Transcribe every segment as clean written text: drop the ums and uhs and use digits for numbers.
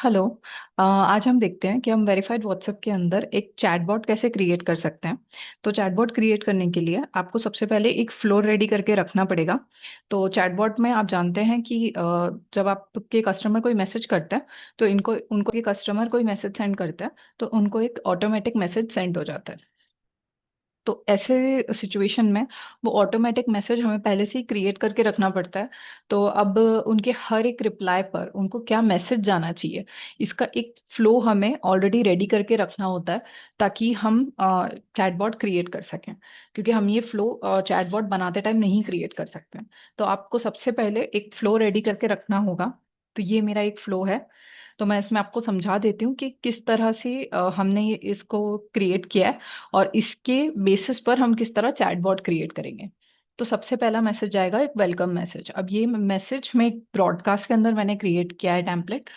Hello. आज हम देखते हैं कि हम वेरीफाइड व्हाट्सएप के अंदर एक चैटबॉट कैसे क्रिएट कर सकते हैं। तो चैटबॉट क्रिएट करने के लिए आपको सबसे पहले एक फ्लो रेडी करके रखना पड़ेगा। तो चैटबॉट में आप जानते हैं कि जब आपके कस्टमर कोई मैसेज करते हैं तो इनको उनको ये कस्टमर कोई मैसेज सेंड करता है तो उनको एक ऑटोमेटिक मैसेज सेंड हो जाता है। तो ऐसे सिचुएशन में वो ऑटोमेटिक मैसेज हमें पहले से ही क्रिएट करके रखना पड़ता है। तो अब उनके हर एक रिप्लाई पर उनको क्या मैसेज जाना चाहिए, इसका एक फ्लो हमें ऑलरेडी रेडी करके रखना होता है ताकि हम चैटबॉट क्रिएट कर सकें। क्योंकि हम ये फ्लो चैटबॉट बनाते टाइम नहीं क्रिएट कर सकते हैं। तो आपको सबसे पहले एक फ्लो रेडी करके रखना होगा। तो ये मेरा एक फ्लो है। तो मैं इसमें आपको समझा देती हूँ कि किस तरह से हमने ये इसको क्रिएट किया है और इसके बेसिस पर हम किस तरह चैटबॉट क्रिएट करेंगे। तो सबसे पहला मैसेज आएगा एक वेलकम मैसेज। अब ये मैसेज में एक ब्रॉडकास्ट के अंदर मैंने क्रिएट किया है टेम्पलेट।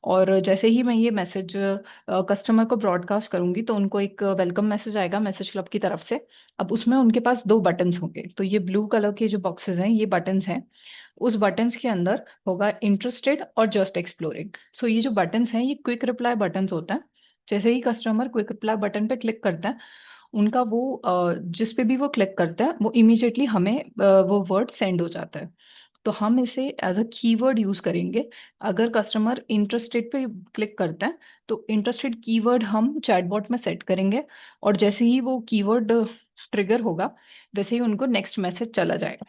और जैसे ही मैं ये मैसेज कस्टमर को ब्रॉडकास्ट करूंगी तो उनको एक वेलकम मैसेज आएगा मैसेज क्लब की तरफ से। अब उसमें उनके पास दो बटन्स होंगे। तो ये ब्लू कलर के जो बॉक्सेस हैं ये बटन्स हैं। उस बटन्स के अंदर होगा इंटरेस्टेड और जस्ट एक्सप्लोरिंग। सो ये जो बटन्स हैं ये क्विक रिप्लाई बटन्स होता है। जैसे ही कस्टमर क्विक रिप्लाई बटन पे क्लिक करता है उनका वो जिस पे भी वो क्लिक करता है वो इमीडिएटली हमें वो वर्ड सेंड हो जाता है। तो हम इसे एज अ कीवर्ड यूज करेंगे। अगर कस्टमर इंटरेस्टेड पे क्लिक करता है तो इंटरेस्टेड कीवर्ड हम चैटबॉट में सेट करेंगे। और जैसे ही वो कीवर्ड ट्रिगर होगा वैसे ही उनको नेक्स्ट मैसेज चला जाएगा।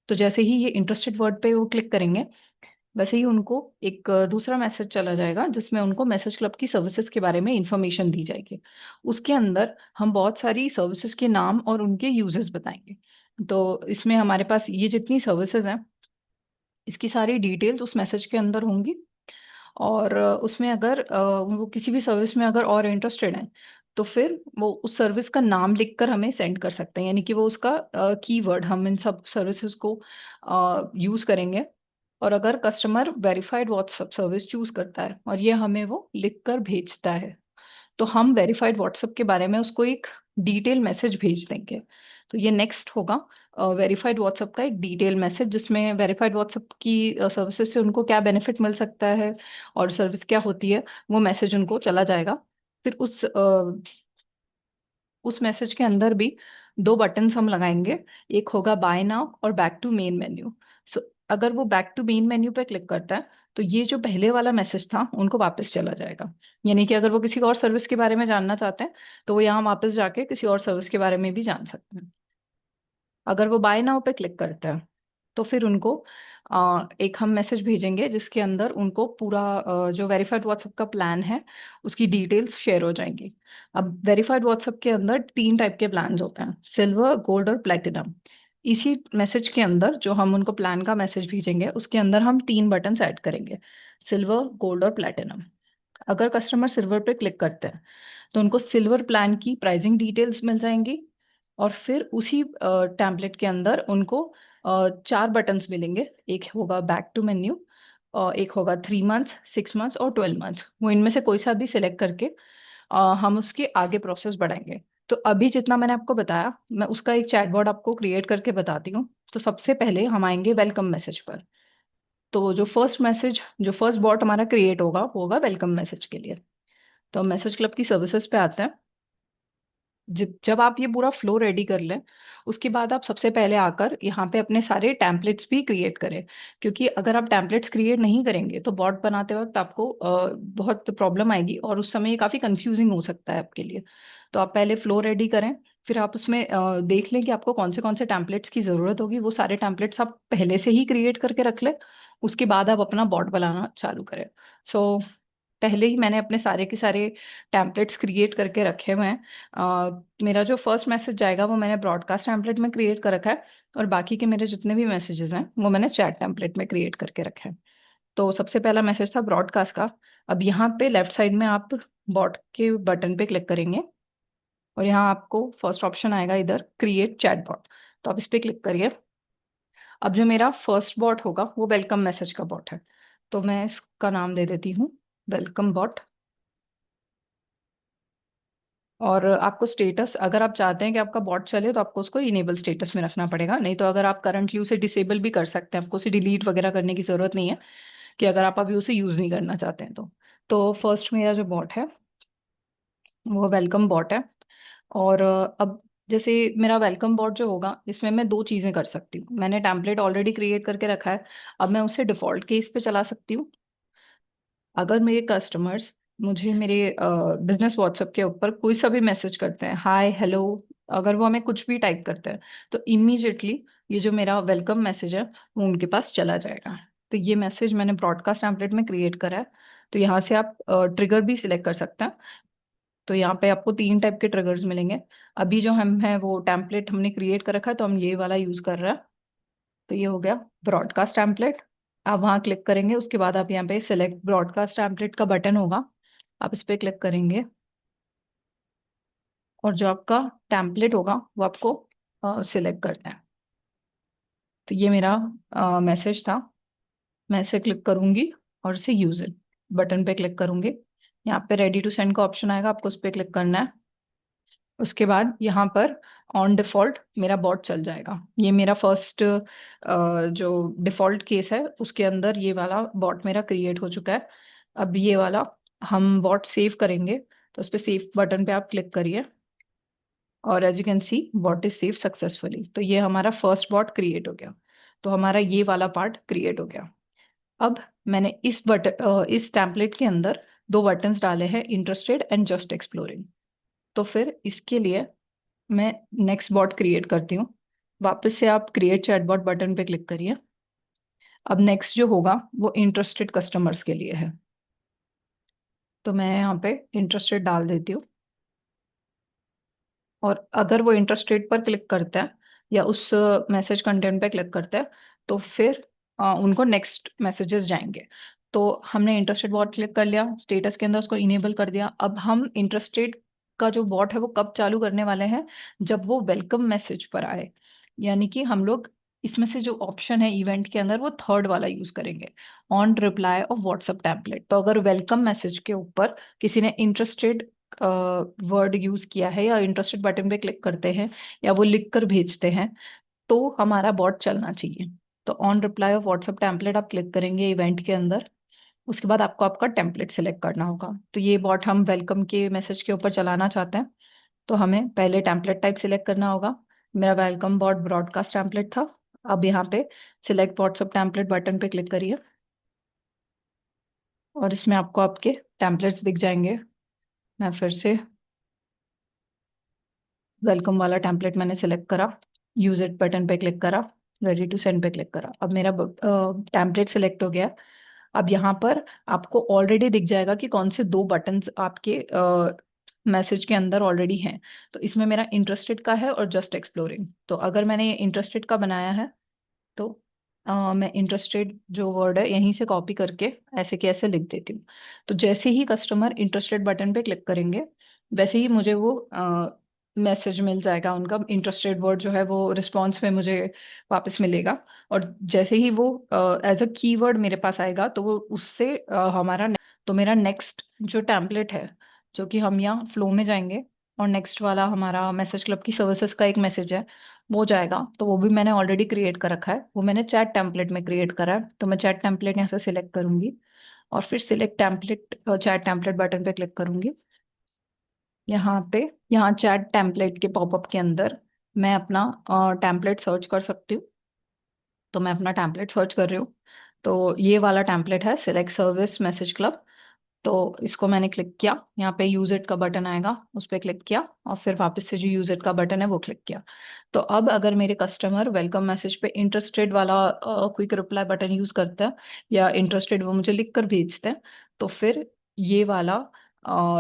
तो जैसे ही ये इंटरेस्टेड वर्ड पे वो क्लिक करेंगे वैसे ही उनको एक दूसरा मैसेज चला जाएगा जिसमें उनको मैसेज क्लब की सर्विसेज के बारे में इंफॉर्मेशन दी जाएगी। उसके अंदर हम बहुत सारी सर्विसेज के नाम और उनके यूजेस बताएंगे। तो इसमें हमारे पास ये जितनी सर्विसेज हैं इसकी सारी डिटेल्स उस मैसेज के अंदर होंगी। और उसमें अगर वो किसी भी सर्विस में अगर और इंटरेस्टेड हैं तो फिर वो उस सर्विस का नाम लिखकर हमें सेंड कर सकते हैं। यानी कि वो उसका कीवर्ड हम इन सब सर्विसेज को यूज करेंगे। और अगर customer verified WhatsApp service choose करता है और ये हमें वो लिखकर भेजता है तो हम वेरीफाइड व्हाट्सएप के बारे में उसको एक डिटेल मैसेज भेज देंगे। तो ये नेक्स्ट होगा वेरीफाइड व्हाट्सएप का एक डिटेल मैसेज जिसमें वेरीफाइड व्हाट्सएप की सर्विसेज से उनको क्या बेनिफिट मिल सकता है और सर्विस क्या होती है वो मैसेज उनको चला जाएगा। फिर उस मैसेज के अंदर भी दो बटन्स हम लगाएंगे। एक होगा बाय नाउ और बैक टू मेन मेन्यू। सो अगर वो बैक टू मेन मेन्यू पे क्लिक करता है तो ये जो पहले वाला मैसेज था उनको वापस चला जाएगा। यानी कि अगर वो किसी और सर्विस के बारे में जानना चाहते हैं तो वो यहाँ वापस जाके किसी और सर्विस के बारे में भी जान सकते हैं। अगर वो बाय नाउ पे क्लिक करते हैं तो फिर उनको एक हम मैसेज भेजेंगे जिसके अंदर उनको पूरा जो वेरीफाइड व्हाट्सएप का प्लान है उसकी डिटेल्स शेयर हो जाएंगी। अब वेरीफाइड व्हाट्सएप के अंदर तीन टाइप के प्लान्स होते हैं, सिल्वर, गोल्ड और प्लेटिनम। इसी मैसेज के अंदर जो हम उनको प्लान का मैसेज भेजेंगे उसके अंदर हम तीन बटन ऐड करेंगे, सिल्वर, गोल्ड और प्लेटिनम। अगर कस्टमर सिल्वर पे क्लिक करते हैं तो उनको सिल्वर प्लान की प्राइसिंग डिटेल्स मिल जाएंगी। और फिर उसी टेम्पलेट के अंदर उनको चार बटन्स मिलेंगे। एक होगा बैक टू मेन्यू, और एक होगा 3 मंथ्स, 6 मंथ्स और 12 मंथ्स। वो इनमें से कोई सा भी सिलेक्ट करके हम उसके आगे प्रोसेस बढ़ाएंगे। तो अभी जितना मैंने आपको बताया मैं उसका एक चैटबॉट आपको क्रिएट करके बताती हूँ। तो सबसे पहले हम आएंगे वेलकम मैसेज पर। तो जो फर्स्ट बॉट हमारा क्रिएट होगा वो होगा वेलकम मैसेज के लिए। तो मैसेज क्लब की सर्विसेज पे आते हैं। जब आप ये पूरा फ्लो रेडी कर लें उसके बाद आप सबसे पहले आकर यहाँ पे अपने सारे टेम्पलेट्स भी क्रिएट करें। क्योंकि अगर आप टेम्पलेट्स क्रिएट नहीं करेंगे तो बॉट बनाते वक्त आपको बहुत प्रॉब्लम आएगी और उस समय ये काफ़ी कंफ्यूजिंग हो सकता है आपके लिए। तो आप पहले फ्लो रेडी करें। फिर आप उसमें देख लें कि आपको कौन से टेम्पलेट्स की ज़रूरत होगी। वो सारे टेम्पलेट्स आप पहले से ही क्रिएट करके रख लें। उसके बाद आप अपना बॉट बनाना चालू करें। सो पहले ही मैंने अपने सारे के सारे टेम्पलेट्स क्रिएट करके रखे हुए हैं। मेरा जो फर्स्ट मैसेज जाएगा वो मैंने ब्रॉडकास्ट टेम्पलेट में क्रिएट कर रखा है। और बाकी के मेरे जितने भी मैसेजेस हैं वो मैंने चैट टेम्पलेट में क्रिएट करके रखे हैं। तो सबसे पहला मैसेज था ब्रॉडकास्ट का। अब यहाँ पे लेफ्ट साइड में आप बॉट के बटन पे क्लिक करेंगे और यहाँ आपको फर्स्ट ऑप्शन आएगा इधर क्रिएट चैट बॉट। तो आप इस पे क्लिक करिए। अब जो मेरा फर्स्ट बॉट होगा वो वेलकम मैसेज का बॉट है। तो मैं इसका नाम दे देती हूँ वेलकम बॉट। और आपको स्टेटस अगर आप चाहते हैं कि आपका बॉट चले तो आपको उसको इनेबल स्टेटस में रखना पड़ेगा। नहीं तो अगर आप करंटली उसे डिसेबल भी कर सकते हैं, आपको उसे डिलीट वगैरह करने की ज़रूरत नहीं है कि अगर आप अभी उसे यूज़ नहीं करना चाहते हैं तो। तो फर्स्ट मेरा जो बॉट है वो वेलकम बॉट है। और अब जैसे मेरा वेलकम बॉट जो होगा इसमें मैं दो चीज़ें कर सकती हूँ। मैंने टेम्पलेट ऑलरेडी क्रिएट करके रखा है, अब मैं उसे डिफ़ॉल्ट केस पे चला सकती हूँ। अगर मेरे कस्टमर्स मुझे मेरे बिजनेस व्हाट्सएप के ऊपर कोई सा भी मैसेज करते हैं, हाय हेलो, अगर वो हमें कुछ भी टाइप करते हैं, तो इमीडिएटली ये जो मेरा वेलकम मैसेज है वो उनके पास चला जाएगा। तो ये मैसेज मैंने ब्रॉडकास्ट टेम्पलेट में क्रिएट करा है। तो यहाँ से आप ट्रिगर भी सिलेक्ट कर सकते हैं। तो यहाँ पे आपको तीन टाइप के ट्रिगर्स मिलेंगे। अभी जो हम है वो टेम्पलेट हमने क्रिएट कर रखा है, तो हम ये वाला यूज कर रहे हैं। तो ये हो गया ब्रॉडकास्ट टेम्पलेट। आप वहाँ क्लिक करेंगे, उसके बाद आप यहाँ पे सिलेक्ट ब्रॉडकास्ट टेम्पलेट का बटन होगा, आप इस पे क्लिक करेंगे और जो आपका टेम्पलेट होगा वो आपको सिलेक्ट करना है। तो ये मेरा मैसेज था, मैं इसे क्लिक करूंगी और इसे यूज इट बटन पे क्लिक करूंगी। यहाँ पे रेडी टू सेंड का ऑप्शन आएगा, आपको उस पर क्लिक करना है। उसके बाद यहाँ पर ऑन डिफॉल्ट मेरा बॉट चल जाएगा। ये मेरा फर्स्ट जो डिफॉल्ट केस है उसके अंदर ये वाला बॉट मेरा क्रिएट हो चुका है। अब ये वाला हम बॉट सेव करेंगे, तो उस पर सेव बटन पे आप क्लिक करिए और as you can see bot is save successfully. तो ये हमारा फर्स्ट बॉट क्रिएट हो गया। तो हमारा ये वाला पार्ट क्रिएट हो गया। अब मैंने इस टेम्पलेट के अंदर दो बटन्स डाले हैं, इंटरेस्टेड एंड जस्ट एक्सप्लोरिंग। तो फिर इसके लिए मैं नेक्स्ट बॉट क्रिएट करती हूँ। वापस से आप क्रिएट चैटबॉट बटन पे क्लिक करिए। अब नेक्स्ट जो होगा वो इंटरेस्टेड कस्टमर्स के लिए है, तो मैं यहाँ पे इंटरेस्टेड डाल देती हूँ। और अगर वो इंटरेस्टेड पर क्लिक करते हैं या उस मैसेज कंटेंट पे क्लिक करते हैं, तो फिर उनको नेक्स्ट मैसेजेस जाएंगे। तो हमने इंटरेस्टेड बॉट क्लिक कर लिया, स्टेटस के अंदर उसको इनेबल कर दिया। अब हम इंटरेस्टेड का जो बॉट है वो कब चालू करने वाले हैं, जब वो वेलकम मैसेज पर आए। यानी कि हम लोग इसमें से जो ऑप्शन है इवेंट के अंदर वो थर्ड वाला यूज करेंगे, on reply of WhatsApp template. तो अगर वेलकम मैसेज के ऊपर किसी ने इंटरेस्टेड वर्ड यूज किया है या इंटरेस्टेड बटन पे क्लिक करते हैं या वो लिख कर भेजते हैं, तो हमारा बॉट चलना चाहिए। तो on reply of WhatsApp template आप क्लिक करेंगे इवेंट के अंदर। उसके बाद आपको आपका टेम्पलेट सेलेक्ट करना होगा। तो ये बॉट हम वेलकम के मैसेज के ऊपर चलाना चाहते हैं, तो हमें पहले टेम्पलेट टाइप सिलेक्ट करना होगा। मेरा वेलकम बॉट ब्रॉडकास्ट टेम्पलेट था। अब यहाँ पे सिलेक्ट व्हाट्सएप टेम्पलेट बटन पे क्लिक करिए और इसमें आपको आपके टेम्पलेट्स दिख जाएंगे। मैं फिर से वेलकम वाला टेम्पलेट मैंने सेलेक्ट करा, यूज इट बटन पे क्लिक करा, रेडी टू सेंड पे क्लिक करा। अब मेरा टेम्पलेट सेलेक्ट हो गया। अब यहाँ पर आपको ऑलरेडी दिख जाएगा कि कौन से दो बटन्स आपके मैसेज के अंदर ऑलरेडी हैं। तो इसमें मेरा इंटरेस्टेड का है और जस्ट एक्सप्लोरिंग। तो अगर मैंने इंटरेस्टेड का बनाया है, तो मैं इंटरेस्टेड जो वर्ड है यहीं से कॉपी करके ऐसे के ऐसे लिख देती हूँ। तो जैसे ही कस्टमर इंटरेस्टेड बटन पे क्लिक करेंगे, वैसे ही मुझे वो मैसेज मिल जाएगा। उनका इंटरेस्टेड वर्ड जो है वो रिस्पॉन्स में मुझे वापस मिलेगा। और जैसे ही वो एज अ कीवर्ड मेरे पास आएगा, तो वो उससे तो मेरा नेक्स्ट जो टेम्पलेट है, जो कि हम यहाँ फ्लो में जाएंगे और नेक्स्ट वाला हमारा मैसेज क्लब की सर्विसेज का एक मैसेज है वो जाएगा। तो वो भी मैंने ऑलरेडी क्रिएट कर रखा है, वो मैंने चैट टेम्पलेट में क्रिएट करा है। तो मैं चैट टेम्पलेट यहाँ से सिलेक्ट करूंगी और फिर select template chat template button पे क्लिक करूंगी। यहाँ पे यहाँ चैट टेम्पलेट के पॉपअप के अंदर मैं अपना टेम्पलेट सर्च कर सकती हूँ। तो मैं अपना टेम्पलेट सर्च कर रही हूँ। तो ये वाला टेम्पलेट है सिलेक्ट सर्विस मैसेज क्लब। तो इसको मैंने क्लिक किया, यहाँ पे यूज इट का बटन आएगा, उस पर क्लिक किया और फिर वापस से जो यूज इट का बटन है वो क्लिक किया। तो अब अगर मेरे कस्टमर वेलकम मैसेज पे इंटरेस्टेड वाला क्विक रिप्लाई बटन यूज करते हैं या इंटरेस्टेड वो मुझे लिख कर भेजते हैं, तो फिर ये वाला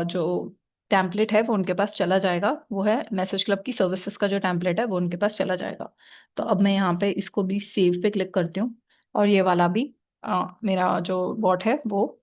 जो टेम्पलेट है वो उनके पास चला जाएगा। वो है मैसेज क्लब की सर्विसेज का जो टेम्पलेट है वो उनके पास चला जाएगा। तो अब मैं यहाँ पे इसको भी सेव पे क्लिक करती हूँ और ये वाला भी मेरा जो बॉट है वो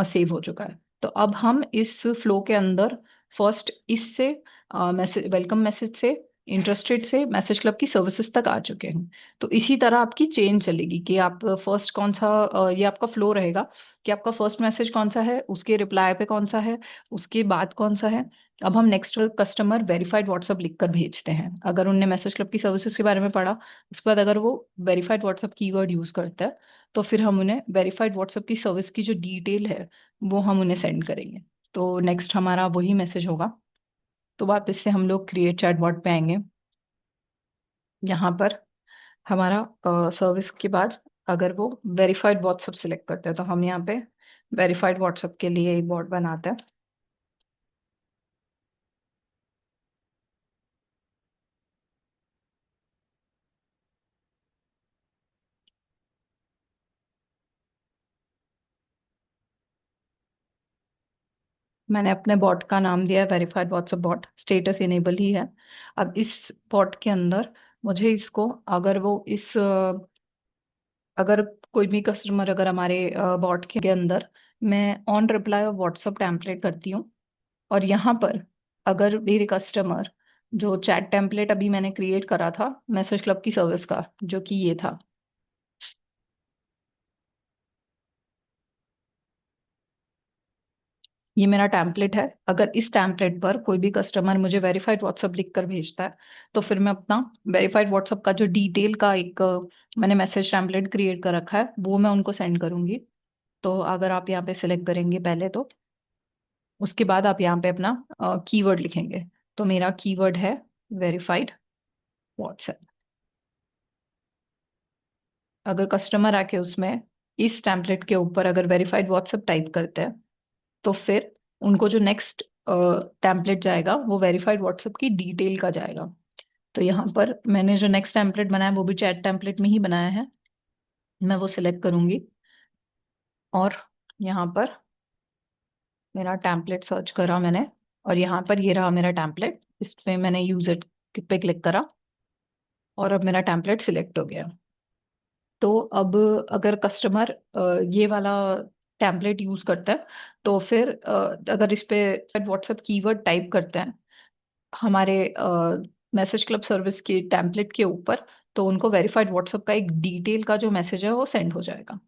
सेव हो चुका है। तो अब हम इस फ्लो के अंदर फर्स्ट इससे मैसेज वेलकम मैसेज से इंटरेस्टेड से मैसेज क्लब की सर्विसेज तक आ चुके हैं। तो इसी तरह आपकी चेन चलेगी कि आप फर्स्ट कौन सा, ये आपका फ्लो रहेगा कि आपका फर्स्ट मैसेज कौन सा है, उसके रिप्लाई पे कौन सा है, उसके बाद कौन सा है। अब हम नेक्स्ट कस्टमर वेरीफाइड व्हाट्सएप लिखकर भेजते हैं अगर उनने मैसेज क्लब की सर्विसेज के बारे में पढ़ा। उसके बाद अगर वो वेरीफाइड व्हाट्सएप कीवर्ड यूज करता है तो फिर हम उन्हें वेरीफाइड व्हाट्सएप की सर्विस की जो डिटेल है वो हम उन्हें सेंड करेंगे। तो नेक्स्ट हमारा वही मैसेज होगा। तो वापस से हम लोग क्रिएट चैटबॉट पे आएंगे। यहाँ पर हमारा सर्विस के बाद अगर वो वेरीफाइड व्हाट्सएप सिलेक्ट करते हैं तो हम यहाँ पे वेरीफाइड व्हाट्सएप के लिए एक बॉट बनाते हैं। मैंने अपने बॉट का नाम दिया है verified WhatsApp bot, status enable ही है। अब इस बॉट के अंदर मुझे इसको, अगर वो इस अगर कोई भी कस्टमर अगर हमारे बॉट के अंदर, मैं on reply of WhatsApp template करती हूँ। और यहाँ पर अगर मेरे कस्टमर जो चैट टेम्पलेट अभी मैंने क्रिएट करा था मैसेज क्लब की सर्विस का, जो कि ये था, ये मेरा टेम्पलेट है। अगर इस टेम्पलेट पर कोई भी कस्टमर मुझे वेरीफाइड व्हाट्सएप लिखकर भेजता है तो फिर मैं अपना वेरीफाइड व्हाट्सएप का जो डिटेल का एक मैंने मैसेज टेम्पलेट क्रिएट कर रखा है वो मैं उनको सेंड करूंगी। तो अगर आप यहाँ पे सिलेक्ट करेंगे पहले, तो उसके बाद आप यहाँ पे अपना कीवर्ड लिखेंगे। तो मेरा कीवर्ड है वेरीफाइड व्हाट्सएप। अगर कस्टमर आके उसमें इस टेम्पलेट के ऊपर अगर वेरीफाइड व्हाट्सएप टाइप करते हैं तो फिर उनको जो नेक्स्ट टेम्पलेट जाएगा वो वेरीफाइड व्हाट्सएप की डिटेल का जाएगा। तो यहाँ पर मैंने जो नेक्स्ट टेम्पलेट बनाया वो भी चैट टेम्पलेट में ही बनाया है। मैं वो सिलेक्ट करूंगी और यहाँ पर मेरा टेम्पलेट सर्च करा मैंने, और यहाँ पर ये रहा मेरा टेम्पलेट। इस पे मैंने यूज इट पे क्लिक करा और अब मेरा टेम्पलेट सिलेक्ट हो गया। तो अब अगर कस्टमर ये वाला टेम्पलेट यूज करता है तो फिर अगर इस पे व्हाट्सएप कीवर्ड टाइप करते हैं हमारे मैसेज क्लब सर्विस के टेम्पलेट के ऊपर, तो उनको वेरीफाइड व्हाट्सएप का एक डिटेल का जो मैसेज है वो सेंड हो जाएगा।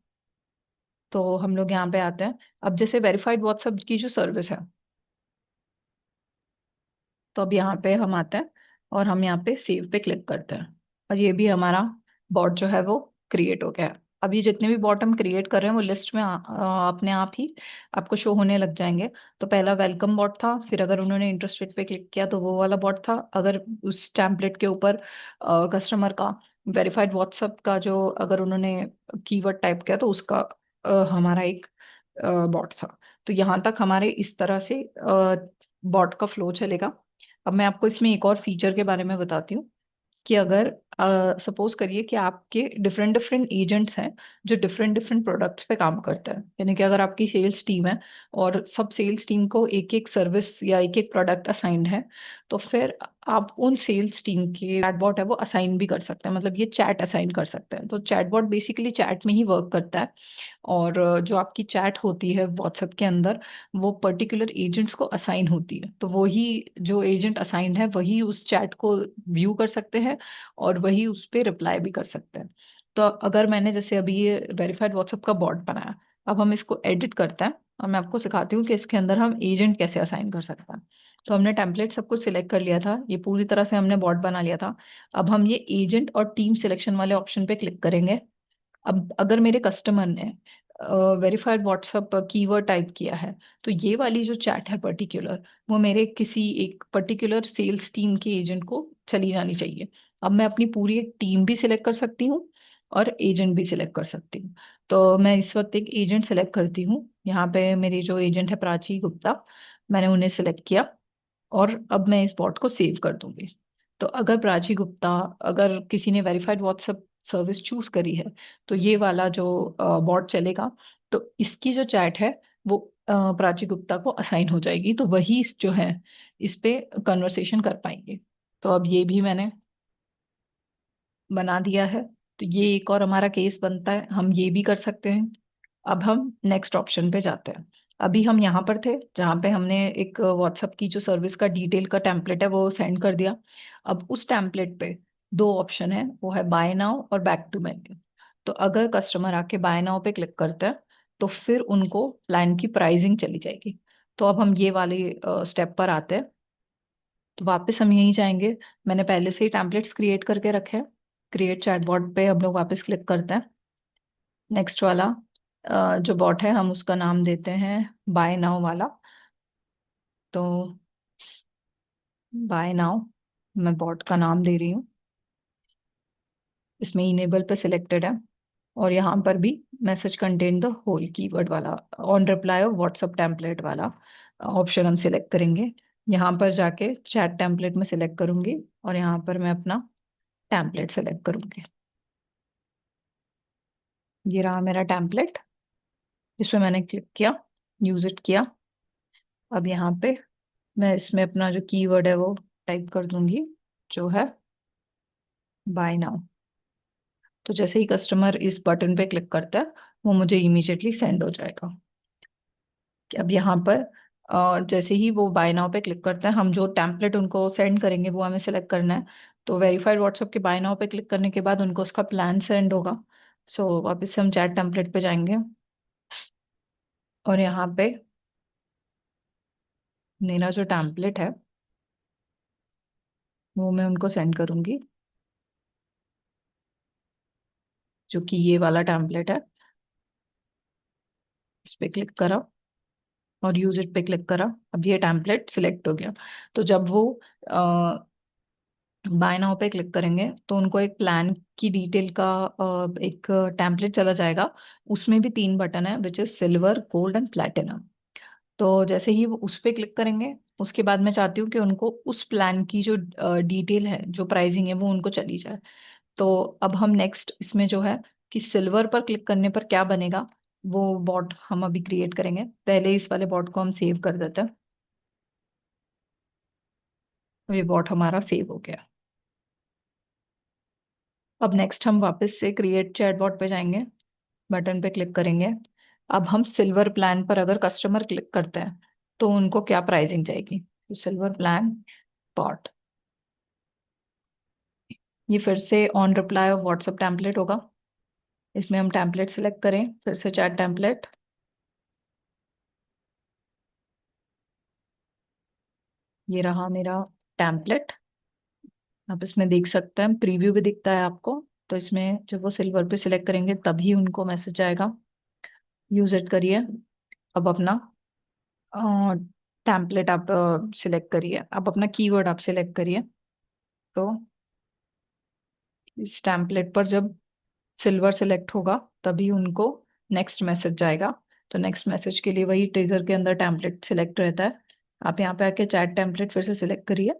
तो हम लोग यहाँ पे आते हैं। अब जैसे वेरीफाइड व्हाट्सएप की जो सर्विस है, तो अब यहाँ पे हम आते हैं और हम यहाँ पे सेव पे क्लिक करते हैं और ये भी हमारा बॉट जो है वो क्रिएट हो गया है। अब ये जितने भी बॉट हम क्रिएट कर रहे हैं वो लिस्ट में अपने आप ही आपको शो होने लग जाएंगे। तो पहला वेलकम बॉट था, फिर अगर उन्होंने इंटरेस्टेड पे क्लिक किया तो वो वाला बॉट था। अगर उस टेम्पलेट के ऊपर कस्टमर का वेरीफाइड व्हाट्सएप का जो अगर उन्होंने कीवर्ड टाइप किया तो उसका हमारा एक बॉट था। तो यहाँ तक हमारे इस तरह से बॉट का फ्लो चलेगा। अब मैं आपको इसमें एक और फीचर के बारे में बताती हूँ कि अगर सपोज करिए कि आपके डिफरेंट डिफरेंट एजेंट्स हैं जो डिफरेंट डिफरेंट प्रोडक्ट्स पे काम करते हैं, यानी कि अगर आपकी सेल्स टीम है और सब सेल्स टीम को एक एक सर्विस या एक एक प्रोडक्ट असाइंड है, तो फिर आप उन सेल्स टीम के चैटबॉट है वो असाइन भी कर सकते हैं, मतलब ये चैट असाइन कर सकते हैं। तो चैटबॉट बेसिकली चैट में ही वर्क करता है। और जो आपकी चैट होती है व्हाट्सएप के अंदर वो पर्टिकुलर एजेंट्स को असाइन होती है, तो वही जो एजेंट असाइंड है वही उस चैट को व्यू कर सकते हैं और वही उस पर रिप्लाई भी कर सकते हैं। तो अगर मैंने जैसे अभी ये वेरीफाइड व्हाट्सएप का बॉट बनाया, अब हम इसको एडिट करते हैं और मैं आपको सिखाती हूँ कि इसके अंदर हम एजेंट कैसे असाइन कर सकते हैं। तो हमने टेम्पलेट सब कुछ सिलेक्ट कर लिया था, ये पूरी तरह से हमने बॉट बना लिया था। अब हम ये एजेंट और टीम सिलेक्शन वाले ऑप्शन पे क्लिक करेंगे। अब अगर मेरे कस्टमर ने वेरीफाइड व्हाट्सएप कीवर्ड टाइप किया है तो ये वाली जो चैट है पर्टिकुलर, वो मेरे किसी एक पर्टिकुलर सेल्स टीम के एजेंट को चली जानी चाहिए। अब मैं अपनी पूरी एक टीम भी सिलेक्ट कर सकती हूँ और एजेंट भी सिलेक्ट कर सकती हूँ। तो मैं इस वक्त एक एजेंट सिलेक्ट करती हूँ। यहाँ पे मेरी जो एजेंट है प्राची गुप्ता, मैंने उन्हें सिलेक्ट किया और अब मैं इस बॉट को सेव कर दूंगी। तो अगर प्राची गुप्ता, अगर किसी ने वेरीफाइड व्हाट्सएप सर्विस चूज करी है तो ये वाला जो बॉट चलेगा। तो इसकी जो चैट है वो प्राची गुप्ता को असाइन हो जाएगी, तो वही जो है इस पे कन्वर्सेशन कर पाएंगे। तो अब ये भी मैंने बना दिया है। तो ये एक और हमारा केस बनता है, हम ये भी कर सकते हैं। अब हम नेक्स्ट ऑप्शन पे जाते हैं। अभी हम यहाँ पर थे जहाँ पे हमने एक व्हाट्सएप की जो सर्विस का डिटेल का टेम्पलेट है वो सेंड कर दिया। अब उस टेम्पलेट पे दो ऑप्शन है, वो है बाय नाउ और बैक टू मेन्यू। तो अगर कस्टमर आके बाय नाउ पे क्लिक करता है तो फिर उनको प्लान की प्राइसिंग चली जाएगी। तो अब हम ये वाले स्टेप पर आते हैं। तो वापस हम यहीं जाएंगे। मैंने पहले से ही टेम्पलेट्स क्रिएट करके रखे हैं। क्रिएट चैटबॉट पे हम लोग वापस क्लिक करते हैं। नेक्स्ट वाला जो बॉट है हम उसका नाम देते हैं बाय नाउ वाला। तो बाय नाउ मैं बॉट का नाम दे रही हूँ। इसमें इनेबल पे सिलेक्टेड है। और यहाँ पर भी message contain the whole keyword वाला on reply of WhatsApp template वाला ऑप्शन हम सिलेक्ट करेंगे। यहाँ पर जाके चैट टेम्पलेट में सिलेक्ट करूंगी और यहाँ पर मैं अपना टेम्पलेट सेलेक्ट करूंगी। ये रहा मेरा टेम्पलेट जिसमें मैंने क्लिक किया, यूज इट किया। अब यहाँ पे मैं इसमें अपना जो कीवर्ड है वो टाइप कर दूंगी, जो है बाय नाउ। तो जैसे ही कस्टमर इस बटन पे क्लिक करता है वो मुझे इमीडिएटली सेंड हो जाएगा। कि अब यहाँ पर जैसे ही वो बाय नाउ पे क्लिक करता है, हम जो टेम्पलेट उनको सेंड करेंगे वो हमें सेलेक्ट करना है। तो वेरीफाइड व्हाट्सएप के बाय नाउ पे क्लिक करने के बाद उनको उसका प्लान सेंड होगा। सो वापस से हम चैट टेम्पलेट पे जाएंगे और यहाँ पे मेरा जो टेम्पलेट है वो मैं उनको सेंड करूंगी, जो कि ये वाला टेम्पलेट है। इस पे क्लिक करा और यूज इट पे क्लिक करा। अब ये टेम्पलेट सिलेक्ट हो गया। तो जब वो बाय नाउ पे क्लिक करेंगे तो उनको एक प्लान की डिटेल का एक टेम्पलेट चला जाएगा। उसमें भी तीन बटन है, which is silver, gold and platinum. तो जैसे ही वो उस पे क्लिक करेंगे उसके बाद मैं चाहती हूँ कि उनको उस प्लान की जो डिटेल है, जो प्राइसिंग है, वो उनको चली जाए। तो अब हम नेक्स्ट इसमें जो है कि सिल्वर पर क्लिक करने पर क्या बनेगा, वो बॉट हम अभी क्रिएट करेंगे। पहले इस वाले बॉट को हम सेव कर देते हैं। तो ये बॉट हमारा सेव हो गया। अब नेक्स्ट हम वापस से क्रिएट चैटबॉट पे जाएंगे, बटन पे क्लिक करेंगे। अब हम सिल्वर प्लान पर अगर कस्टमर क्लिक करते हैं तो उनको क्या प्राइसिंग जाएगी। तो सिल्वर प्लान बॉट, ये फिर से on reply of WhatsApp template होगा। इसमें हम टेम्पलेट सेलेक्ट करें, फिर से चैट टेम्पलेट। ये रहा मेरा टेम्पलेट। आप इसमें देख सकते हैं, प्रीव्यू भी दिखता है आपको। तो इसमें जब वो सिल्वर पे सिलेक्ट करेंगे तभी उनको मैसेज आएगा। यूज इट करिए। अब अपना टेम्पलेट आप सिलेक्ट करिए, अब अपना कीवर्ड आप सिलेक्ट करिए। तो इस टेम्पलेट पर जब सिल्वर सिलेक्ट होगा तभी उनको नेक्स्ट मैसेज जाएगा। तो नेक्स्ट मैसेज के लिए वही ट्रिगर के अंदर टेम्पलेट सिलेक्ट रहता है। आप यहाँ पे आके चैट टेम्पलेट फिर से सिलेक्ट करिए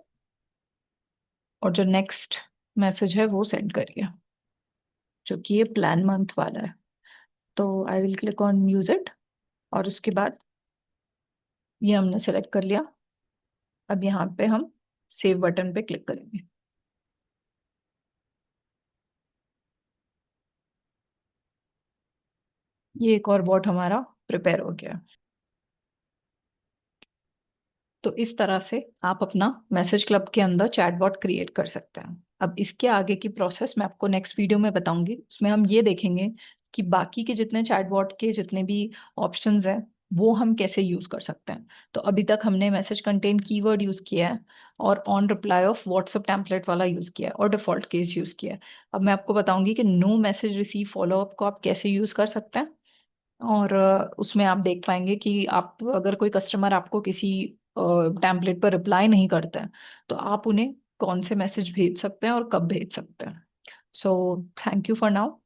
और जो नेक्स्ट मैसेज है वो सेंड करिए, जो कि ये प्लान मंथ वाला है। तो I will click on use it और उसके बाद ये हमने सेलेक्ट कर लिया। अब यहाँ पे हम सेव बटन पे क्लिक करेंगे। ये एक और बॉट हमारा प्रिपेयर हो गया। तो इस तरह से आप अपना मैसेज क्लब के अंदर चैटबॉट क्रिएट कर सकते हैं। अब इसके आगे की प्रोसेस मैं आपको नेक्स्ट वीडियो में बताऊंगी। उसमें हम ये देखेंगे कि बाकी के जितने चैटबॉट के जितने भी ऑप्शंस हैं वो हम कैसे यूज कर सकते हैं। तो अभी तक हमने मैसेज कंटेन कीवर्ड यूज किया है और on reply of WhatsApp template वाला यूज किया है और डिफॉल्ट केस यूज किया है। अब मैं आपको बताऊंगी कि नो मैसेज रिसीव फॉलोअप को आप कैसे यूज कर सकते हैं। और उसमें आप देख पाएंगे कि आप अगर कोई कस्टमर आपको किसी टेम्पलेट पर रिप्लाई नहीं करता है तो आप उन्हें कौन से मैसेज भेज सकते हैं और कब भेज सकते हैं। So thank you for now.